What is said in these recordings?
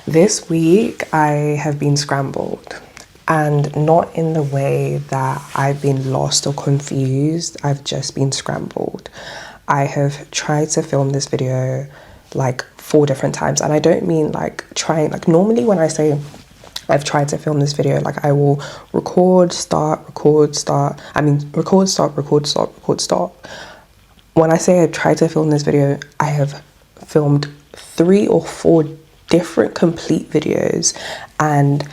This week I have been scrambled, and not in the way that I've been lost or confused. I've just been scrambled. I have tried to film this video like 4 different times, and I don't mean like trying, like normally when I say I've tried to film this video, like I will record, start, record, start. I mean record, start, record, start, record, start. When I say I've tried to film this video, I have filmed 3 or 4 different complete videos, and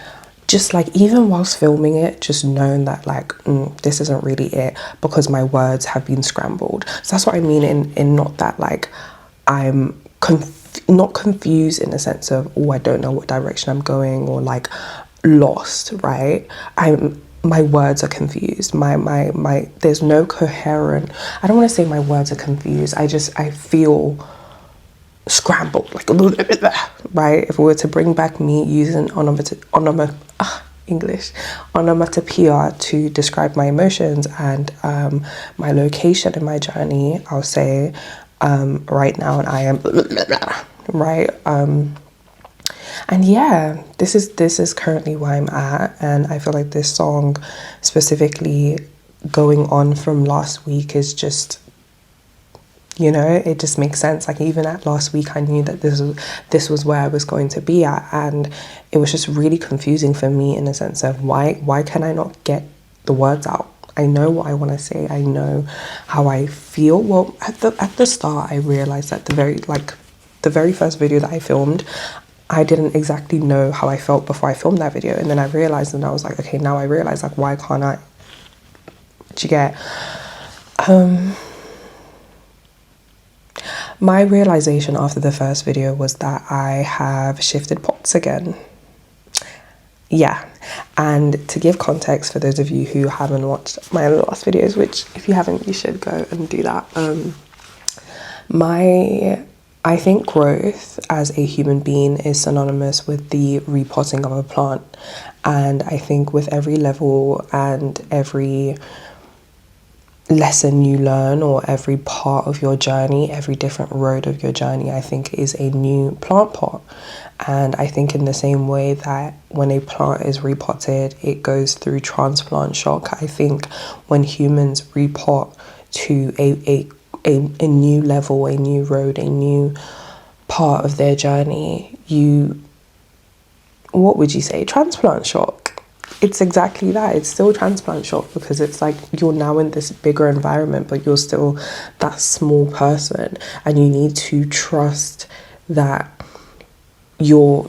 just like even whilst filming it, just knowing that like this isn't really it, because my words have been scrambled. So that's what I mean in not that like I'm not confused in the sense of, oh, I don't know what direction I'm going, or like lost, right? My words are confused. My there's no coherent, I don't want to say my words are confused. I feel scrambled, like right? If we were to bring back me using onomatopoeia to describe my emotions and my location in my journey, I'll say right now, and I am right. And yeah, this is currently where I'm at, and I feel like this song specifically going on from last week is just, you know, it just makes sense. Like even at last week I knew that this was where I was going to be at, and it was just really confusing for me in the sense of why can I not get the words out? I know what I want to say, I know how I feel. Well, at the start I realized that the very first video that I filmed, I didn't exactly know how I felt before I filmed that video, and then I realized, and I was like, okay, now I realize, like, why can't I? Do you get? My realization after the first video was that I have shifted pots again. Yeah, and to give context for those of you who haven't watched my last videos, which if you haven't, you should go and do that. I think growth as a human being is synonymous with the repotting of a plant, and I think with every level and every lesson you learn, or every part of your journey, every different road of your journey, I think is a new plant pot. And I think in the same way that when a plant is repotted, it goes through transplant shock, I think when humans repot to a new level, a new road, a new part of their journey, what would you say, transplant shock? It's exactly that. It's still transplant shock, because it's like you're now in this bigger environment, but you're still that small person, and you need to trust that your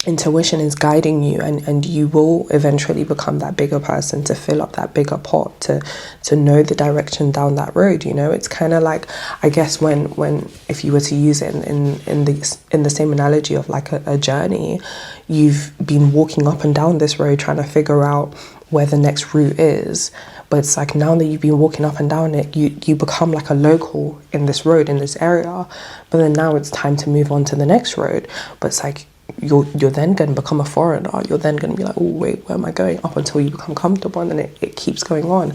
intuition is guiding you, and you will eventually become that bigger person to fill up that bigger pot, to know the direction down that road. You know, it's kind of like, I guess when if you were to use it in the same analogy of like a journey, you've been walking up and down this road trying to figure out where the next route is, but it's like now that you've been walking up and down it, you become like a local in this road, in this area, but then now it's time to move on to the next road. But it's like you're then going to become a foreigner. You're then going to be like, oh wait, where am I going? Up until you become comfortable, and then it keeps going on.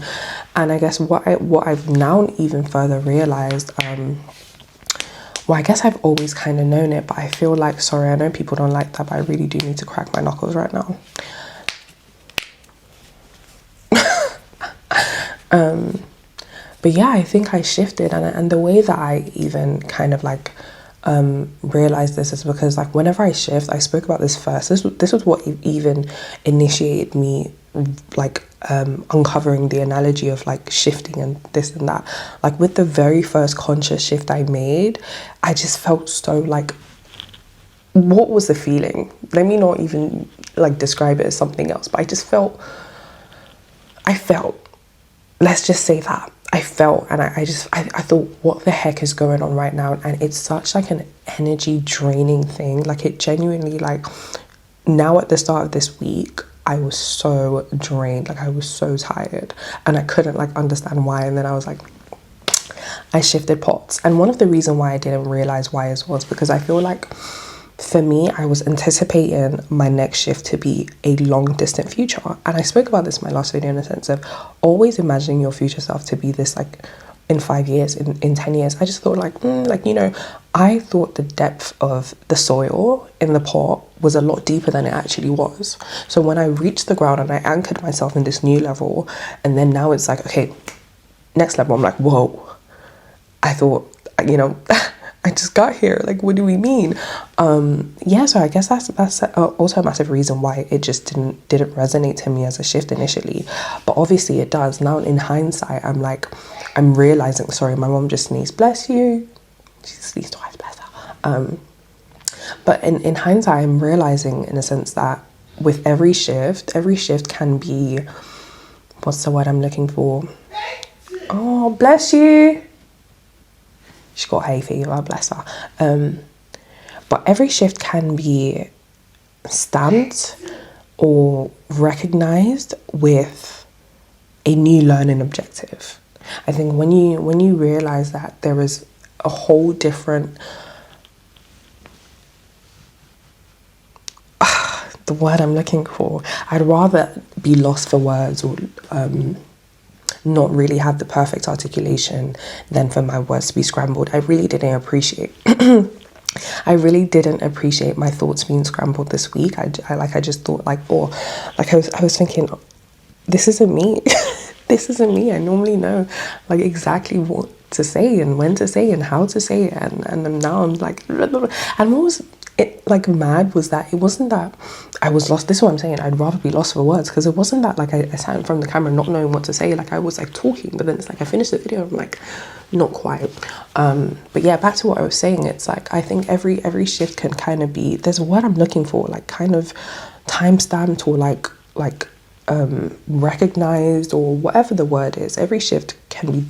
And I guess what I've now even further realized, well, I guess I've always kind of known it, but I feel like, sorry, I know people don't like that, but I really do need to crack my knuckles right now. But yeah, I think I shifted, and the way that I even kind of like realize this is because like whenever I shift, I spoke about this first, this was what even initiated me like uncovering the analogy of like shifting and this and that. Like with the very first conscious shift I made, I just felt so like, what was the feeling? Let me not even like describe it as something else, but I felt, let's just say that I felt, and I thought, what the heck is going on right now? And it's such like an energy draining thing. Like it genuinely, like now at the start of this week, I was so drained, like I was so tired, and I couldn't like understand why. And then I was like, I shifted pots. And one of the reasons why I didn't realize why was because I feel like for me, I was anticipating my next shift to be a long distant future. And I spoke about this in my last video in the sense of always imagining your future self to be this like in 5 years, in 10 years. I just thought like, you know, I thought the depth of the soil in the pot was a lot deeper than it actually was. So when I reached the ground and I anchored myself in this new level, and then now it's like, okay, next level, I'm like, whoa, I thought, you know, I just got here. Like, what do we mean? Yeah, so I guess that's also a massive reason why it just didn't resonate to me as a shift initially. But obviously it does. Now in hindsight, I'm realizing, sorry, my mom just sneezed, bless you. She sneezed twice, bless her. But in hindsight, I'm realizing in a sense that with every shift can be, what's the word I'm looking for? Oh, bless you. She got hay fever, bless her. But every shift can be stamped or recognized with a new learning objective. I think when you realize that there is a whole different, the word I'm looking for, I'd rather be lost for words or not really have the perfect articulation than for my words to be scrambled. I really didn't appreciate my thoughts being scrambled this week. I just thought like, oh, like I was thinking, this isn't me. This isn't me. I normally know like exactly what to say and when to say and how to say it, and now I'm like, and what was it like mad was that it wasn't that I was lost. This is what I'm saying, I'd rather be lost for words, because it wasn't that like I sat in front of the camera not knowing what to say. Like I was like talking, but then it's like I finished the video, I'm like, not quite. But yeah, back to what I was saying, it's like I think every shift can kind of be, there's a word I'm looking for, like kind of time stamped or like recognized, or whatever the word is. Every shift can be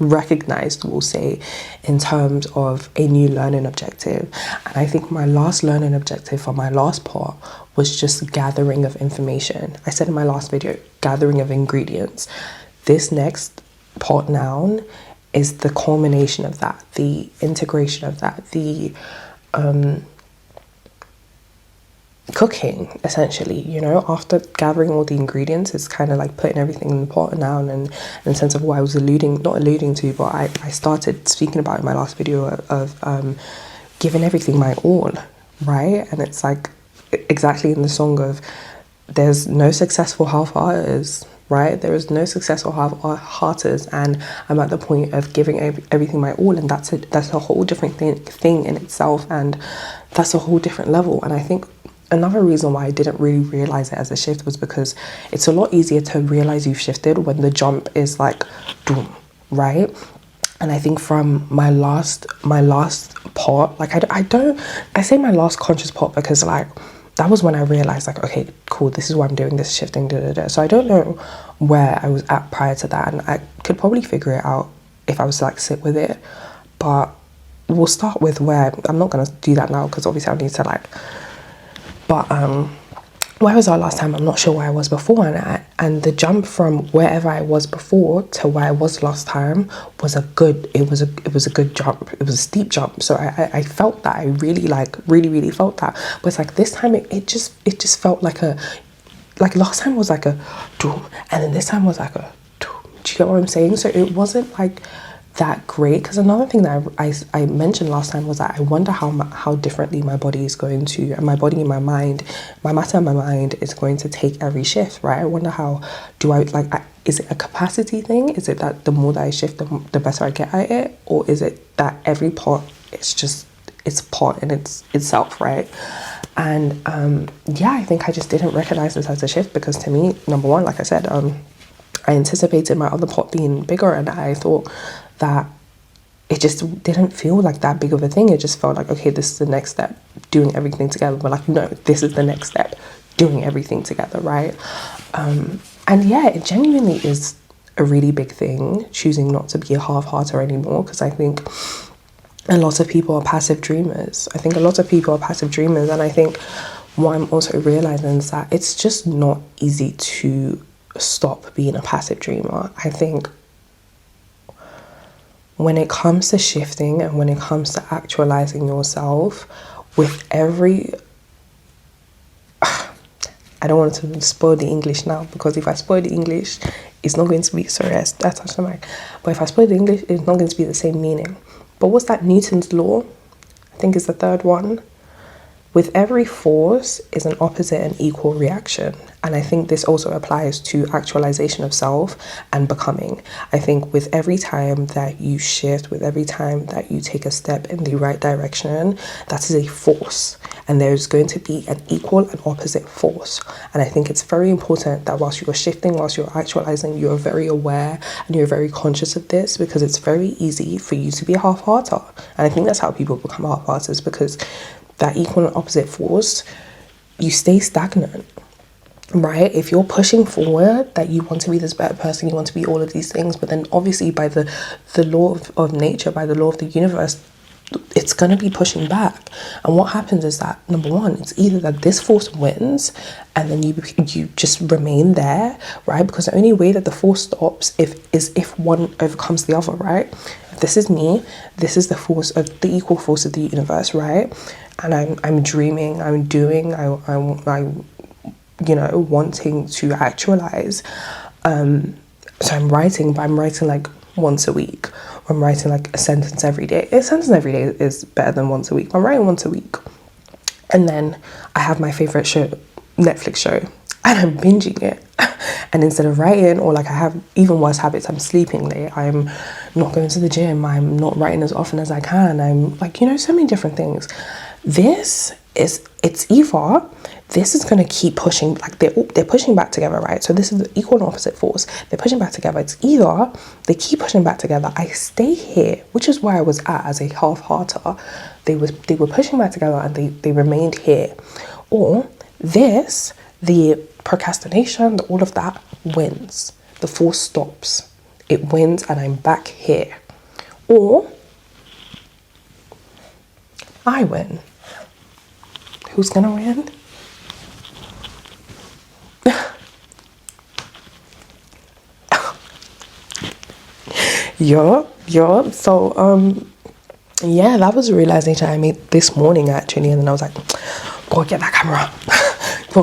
recognized, we'll say, in terms of a new learning objective. And I think my last learning objective for my last part was just gathering of information. I said in my last video, gathering of ingredients. This next part noun is the culmination of that, the integration of that, the cooking, essentially, you know. After gathering all the ingredients, it's kind of like putting everything in the pot now, and in the sense of what I was not alluding to, but I started speaking about in my last video of giving everything my all, right? And it's like exactly in the song of, there's no successful half-hearters, right? There is no successful half-hearters, and I'm at the point of giving everything my all, and that's a whole different thing in itself, and that's a whole different level. And I think another reason why I didn't really realize it as a shift was because it's a lot easier to realize you've shifted when the jump is like boom, right? And I think from my last part, like I say my last conscious part because like that was when I realized like, okay, cool, this is why I'm doing this shifting, So I don't know where I was at prior to that, and I could probably figure it out if I was to like sit with it. But we'll start with where, I'm not gonna do that now because obviously I need to like, but where was I last time? I'm not sure where I was before, and the jump from wherever I was before to where I was last time was a good jump. It was a steep jump. So I felt that. I really felt that. But it's like this time it just felt like last time was like a doom, and then this time was like a doom. Do you get what I'm saying? So it wasn't like that great, because another thing that I mentioned last time was that I wonder how differently my body is going to, and my body and my mind, my matter and my mind is going to take every shift, right? I wonder how is it a capacity thing? Is it that the more that I shift, the better I get at it? Or is it that every part, it's a part in itself, right? And yeah, I think I just didn't recognize this as a shift, because to me, number one, like I said, I anticipated my other pot being bigger, and I thought that it just didn't feel like that big of a thing. It just felt like, okay, this is the next step, doing everything together. But like, no, this is the next step, doing everything together, right? And yeah, it genuinely is a really big thing, choosing not to be a half-hearter anymore, because I think a lot of people are passive dreamers. And I think what I'm also realizing is that it's just not easy to stop being a passive dreamer. I think when it comes to shifting and when it comes to actualizing yourself, with every I don't want to spoil the English now, because if I spoil the English, it's not going to be, sorry, I touched the mic, but if I spoil the English, it's not going to be the same meaning. But what's that? Newton's law, I think, is the third one. With every force is an opposite and equal reaction. And I think this also applies to actualization of self and becoming. I think with every time that you shift, with every time that you take a step in the right direction, that is a force. And there's going to be an equal and opposite force. And I think it's very important that whilst you're shifting, whilst you're actualizing, you're very aware and you're very conscious of this, because it's very easy for you to be a half-hearter. And I think that's how people become half-hearters, because that equal and opposite force, you stay stagnant, right? If you're pushing forward that you want to be this better person, you want to be all of these things, but then obviously by the law of nature, by the law of the universe, it's going to be pushing back. And what happens is that, number one, it's either that this force wins and then you just remain there, right? Because the only way that the force stops is if one overcomes the other, right? If this is me, this is the force of the equal force of the universe, right? And I'm dreaming, I'm doing, I you know, wanting to actualize. So I'm writing, but I'm writing like once a week. I'm writing like a sentence every day. A sentence every day is better than once a week. I'm writing once a week. And then I have my favorite show, Netflix show, and I'm binging it. And instead of writing, or like I have even worse habits, I'm sleeping late, I'm not going to the gym, I'm not writing as often as I can, I'm like, you know, so many different things. It's either this is going to keep pushing, like they're pushing back together, right? So this is the equal and opposite force. They're pushing back together. It's either they keep pushing back together, I stay here, which is where I was at as a half-hearter. They were pushing back together and they remained here. Or this, the procrastination, all of that wins. The force stops. It wins and I'm back here. Or I win. Who's gonna win? Yup. So yeah, that was a realization I made this morning actually, and then I was like, go get that camera. Go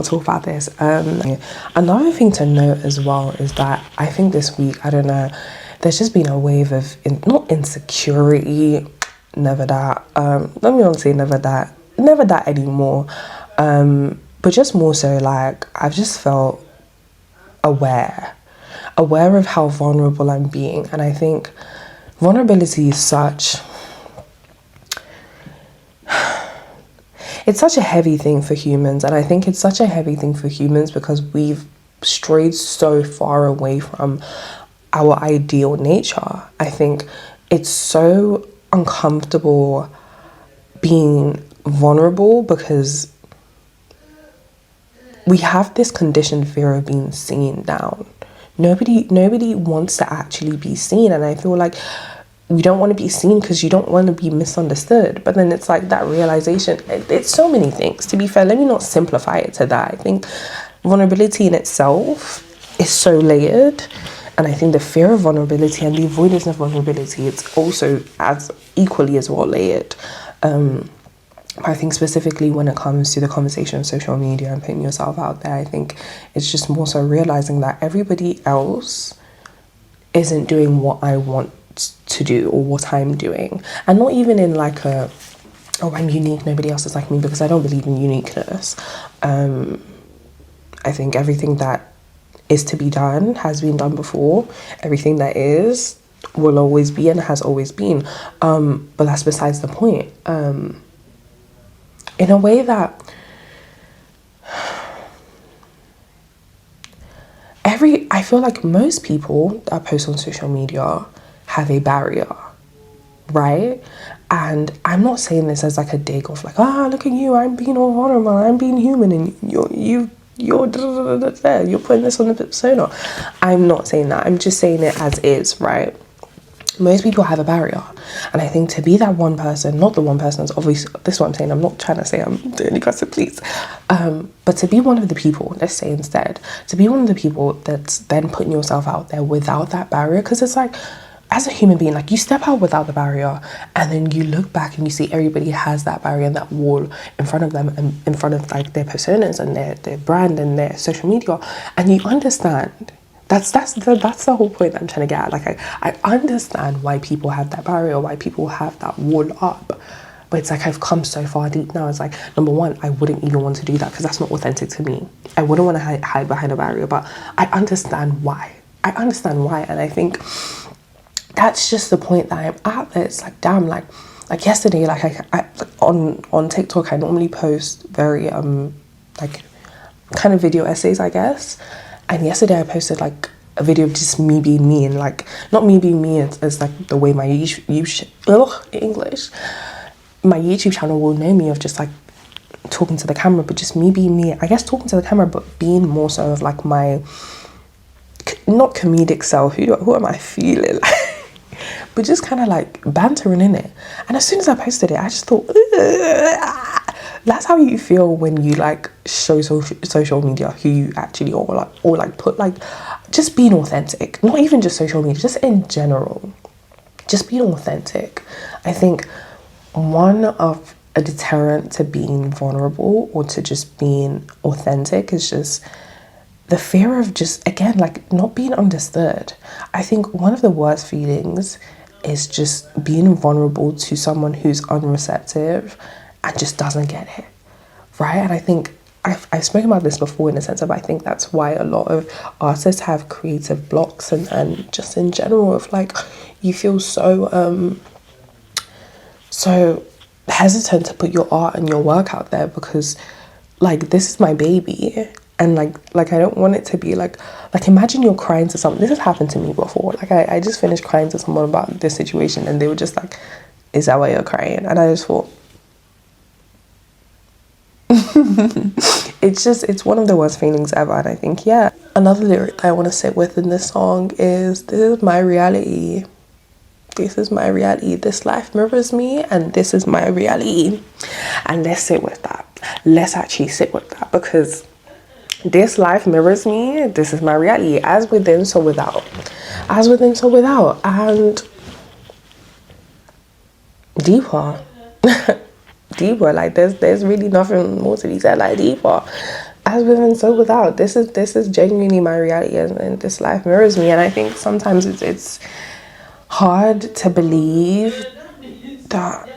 talk about this. Another thing to note as well is that I think this week, I don't know, there's just been a wave of not insecurity, never that. Let me not say never that anymore. But just more so like I've just felt aware of how vulnerable I'm being. And I think vulnerability is it's such a heavy thing for humans. And I think it's such a heavy thing for humans because we've strayed so far away from our ideal nature. I think it's so uncomfortable being vulnerable because we have this conditioned fear of being seen down. Nobody wants to actually be seen, and I feel like we don't want to be seen because you don't want to be misunderstood. But then it's like that realization, it's so many things. To be fair, let me not simplify it to that. I think vulnerability in itself is so layered, and I think the fear of vulnerability and the avoidance of vulnerability, it's also as equally as well layered. I think specifically when it comes to the conversation of social media and putting yourself out there, I think it's just more so realizing that everybody else isn't doing what I want to do or what I'm doing. And not even in like a, oh, I'm unique, nobody else is like me, because I don't believe in uniqueness. I think everything that is to be done has been done before. Everything that is will always be and has always been. But that's besides the point. In a way that I feel like most people that post on social media have a barrier, right? And I'm not saying this as like a dig of like, look at you, I'm being all vulnerable, I'm being human, and you're putting this on the persona. I'm not saying that. I'm just saying it as is, right? Most people have a barrier, and I think to be that one person, not the one person that's obviously, this is what I'm saying, I'm not trying to say I'm the only person, please, but to be one of the people, let's say instead, to be one of the people that's then putting yourself out there without that barrier, because it's like, as a human being, like you step out without the barrier, and then you look back and you see everybody has that barrier and that wall in front of them, and in front of like their personas and their brand and their social media, and you understand That's the whole point that I'm trying to get at. Like I understand why people have that barrier, why people have that wall up, but it's like I've come so far deep now. It's like, number one, I wouldn't even want to do that because that's not authentic to me. I wouldn't want to hide behind a barrier, but I understand why. And I think that's just the point that I'm at. That it's like, damn, like yesterday, like I on TikTok, I normally post very like kind of video essays, I guess. And yesterday I posted like a video of just me being me, and like not me being me as like the way my English, my YouTube channel will know me, of just like talking to the camera, but just me being me. I guess talking to the camera, but being more so of like my not comedic self. Who am I feeling like? But just kind of like bantering in it. And as soon as I posted it, I just thought, that's how you feel when you like show social media who you actually are, or like put like just being authentic. Not even just social media, just in general, just being authentic. I think one of a deterrent to being vulnerable or to just being authentic is just the fear of just, again, like not being understood. I think one of the worst feelings is just being vulnerable to someone who's unreceptive and just doesn't get it, right? And I think I've spoken about this before, in the sense of, I think that's why a lot of artists have creative blocks, and just in general, of like, you feel so so hesitant to put your art and your work out there, because like, this is my baby. And like I don't want it to be like imagine you're crying to someone. This has happened to me before. Like I just finished crying to someone about this situation, and they were just like, is that why you're crying? And I just thought, it's one of the worst feelings ever. And I think, yeah, another lyric that I want to sit with in this song is, this is my reality. This is my reality. This life mirrors me, and this is my reality. And let's sit with that. Let's actually sit with that, because this life mirrors me. This is my reality. As within, so without. As within, so without. And deeper. Deeper. Like there's really nothing more to be said. Like, deeper. As within, so without. This is genuinely my reality, and this life mirrors me. And I think sometimes it's hard to believe that.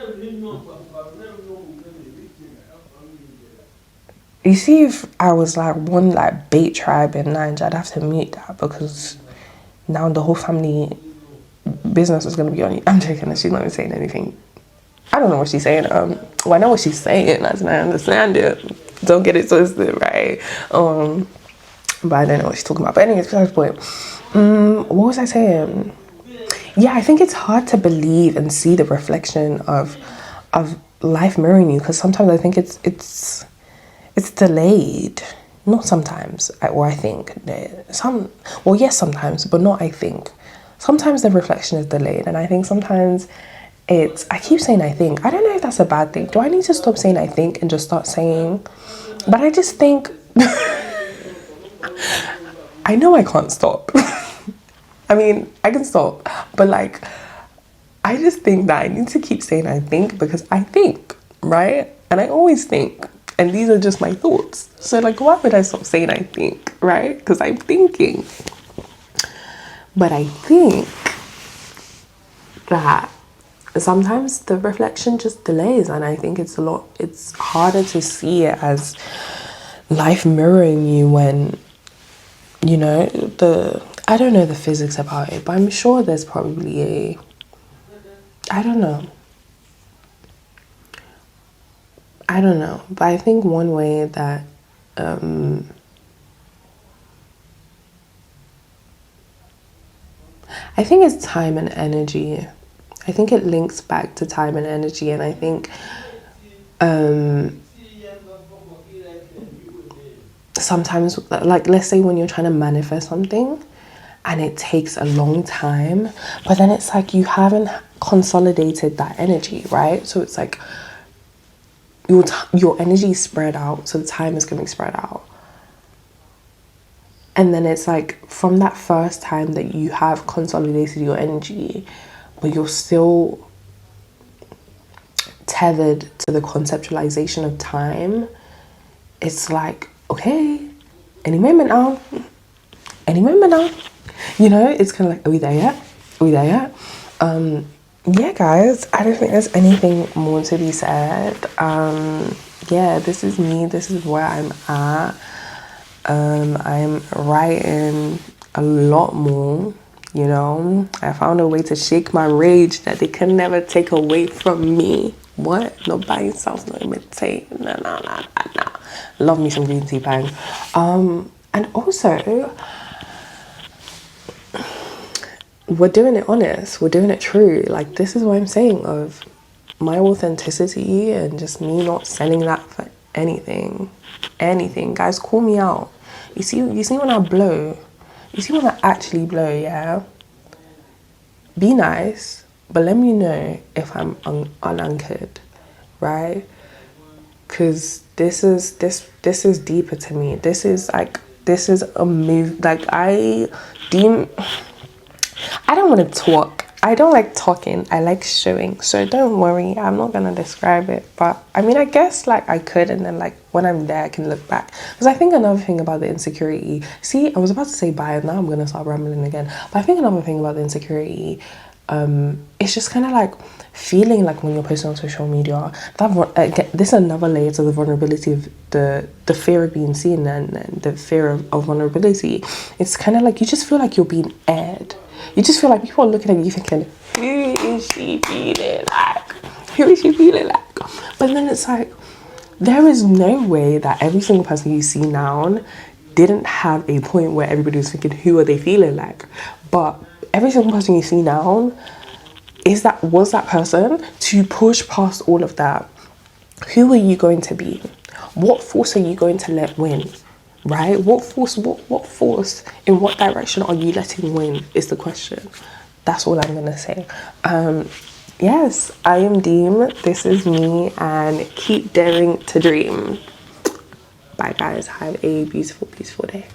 You see, if I was like one like bait tribe in Nigeria, I'd have to mute that, because now the whole family business is going to be on you. I'm joking, she's not even saying anything. I don't know what she's saying. Well, I know what she's saying, as I understand it. Don't get it twisted, right? But I don't know what she's talking about. But anyways, besides the point. What was I saying? Yeah, I think it's hard to believe and see the reflection of life mirroring you, because sometimes I think it's delayed. Not sometimes, I think. Yes, sometimes, but not I think. Sometimes the reflection is delayed, and I think sometimes I keep saying I think. I don't know if that's a bad thing. Do I need to stop saying I think and just start saying? But I just think, I know I can't stop. I mean, I can stop, but like, I just think that I need to keep saying I think, because I think, right? And I always think. And these are just my thoughts. So like, why would I stop saying I think, right? Because I'm thinking. But I think that sometimes the reflection just delays. And I think it's harder to see it as life mirroring you when, you know, I don't know the physics about it, but I'm sure there's probably I don't know, but I think one way that I think it's time and energy. I think it links back to time and energy, and I think sometimes, like, let's say when you're trying to manifest something and it takes a long time, but then it's like you haven't consolidated that energy, right? So it's like your energy is spread out, so the time is going to be spread out. And then it's like, from that first time that you have consolidated your energy, but you're still tethered to the conceptualization of time, it's like, okay, any moment now, any moment now. You know, it's kind of like, are we there yet? Are we there yet? Yeah, guys, I don't think there's anything more to be said. Yeah, this is me. This is where I'm at. I'm writing a lot more. You know, I found a way to shake my rage that they can never take away from me. What? Not by yourself, not imitate. No. Love me some GreenTea Peng. And also, we're doing it honest. We're doing it true. Like, this is what I'm saying of my authenticity and just me not selling that for anything. Anything. Guys, call me out. You see when I blow, you see when I actually blow, yeah? Be nice, but let me know if I'm unanchored, right? Because this is deeper to me. This is a move. Like, I don't want to talk. I don't like talking. I like showing. So don't worry, I'm not gonna describe it. But I mean, I guess like I could, and then like when I'm there I can look back. Because I think another thing about the insecurity, see, I was about to say bye and now I'm gonna start rambling again. But I think another thing about the insecurity, it's just kind of like feeling like when you're posting on social media, that this is another layer to the vulnerability of the fear of being seen and the fear of vulnerability. It's kind of like you just feel like you're being aired. You just feel like people are looking at you thinking, who is she feeling like? Who is she feeling like? But then it's like, there is no way that every single person you see now didn't have a point where everybody was thinking, who are they feeling like? But every single person you see now was that person to push past all of that. Who are you going to be? What force are you going to let win? Right? What force in what direction are you letting win is the question. That's all I'm gonna say. Yes, I am Deem. This is me, and keep daring to dream. Bye guys, have a beautiful day.